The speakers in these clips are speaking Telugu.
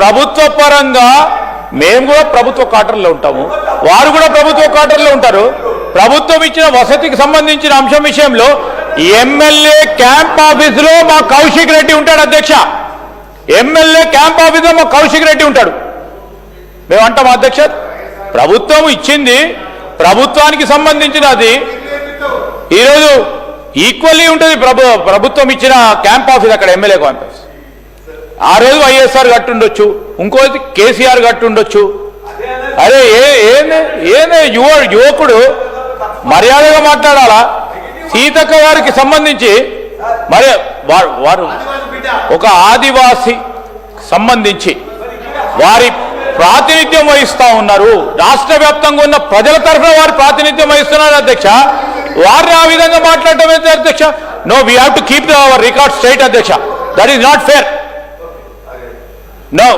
ప్రభుత్వ పరంగా మేము కూడా ప్రభుత్వ క్వార్టర్లో ఉంటాము, వారు కూడా ప్రభుత్వ క్వార్టర్లో ఉంటారు. ప్రభుత్వం ఇచ్చిన వసతికి సంబంధించిన అంశం విషయంలో ఎమ్మెల్యే క్యాంప్ ఆఫీసులో మా కౌశిక్ రెడ్డి ఉంటాడు అధ్యక్ష. ఎమ్మెల్యే క్యాంప్ ఆఫీసులో మా కౌశిక్ రెడ్డి ఉంటాడు. మేము అంటాం అధ్యక్ష, ప్రభుత్వం ఇచ్చింది, ప్రభుత్వానికి సంబంధించిన అది ఈరోజు ఈక్వల్లీ ఉంటుంది. ప్రభుత్వం ఇచ్చిన క్యాంప్ ఆఫీస్ అక్కడ ఎమ్మెల్యే క్యాంప్ ఆఫీస్. ఆ రోజు వైఎస్ఆర్ కట్టుండొచ్చు, ఇంకోటి కేసీఆర్ కట్టుండొచ్చు. అరే ఏనే యువకుడు మర్యాదగా మాట్లాడాలా. సీతక్క గారికి సంబంధించి మరి వారు ఒక ఆదివాసి సంబంధించి వారి ప్రాతినిధ్యం వహిస్తూ ఉన్నారు. రాష్ట్ర వ్యాప్తంగా ఉన్న ప్రజల తరఫున వారు ప్రాతినిధ్యం వహిస్తున్నారు అధ్యక్ష. వారిని ఆ విధంగా మాట్లాడటం అయితే అధ్యక్ష, no, we have to keep our record straight అధ్యక్ష. That is not fair. No,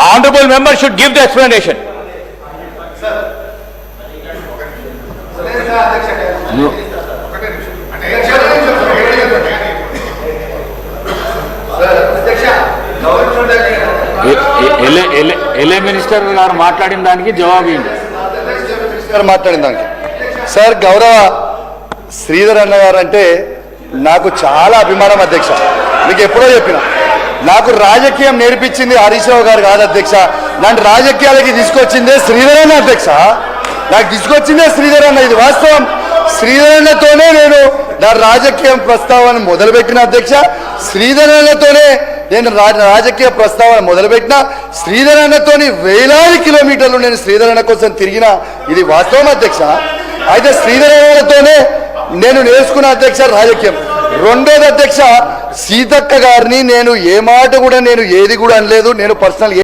honourable member should give the explanation. LA minister గారు మాట్లాడిన దానికి జవాబు మాట్లాడిన దానికి సార్, గౌరవ శ్రీధర్ అన్న గారు అంటే నాకు చాలా అభిమానం అధ్యక్ష. మీకు ఎప్పుడో చెప్పిన, నాకు రాజకీయం నేర్పించింది హరీష్ రావు గారు కాదు అధ్యక్ష. నన్ను రాజకీయాలకి తీసుకొచ్చిందే శ్రీధర్ అన్న అధ్యక్ష. నాకు తీసుకొచ్చిందే శ్రీధర్ అన్న, ఇది వాస్తవం. శ్రీధర్ అన్నతోనే నేను నా రాజకీయం ప్రస్తావన మొదలుపెట్టిన అధ్యక్ష. శ్రీధర్ అన్నతోనే నేను రాజకీయ ప్రస్తావన మొదలుపెట్టిన. శ్రీధర్ అన్నతోని వేలాది కిలోమీటర్లు నేను శ్రీధర్ అన్న కోసం తిరిగిన, ఇది వాస్తవం అధ్యక్ష. అయితే శ్రీధర్ అన్నతోనే నేను నేర్చుకున్న అధ్యక్ష రాజకీయం. రెండోది అధ్యక్ష, సీతక్క గారిని నేను ఏ మాట కూడా నేను ఏది కూడా అనలేదు. నేను పర్సనల్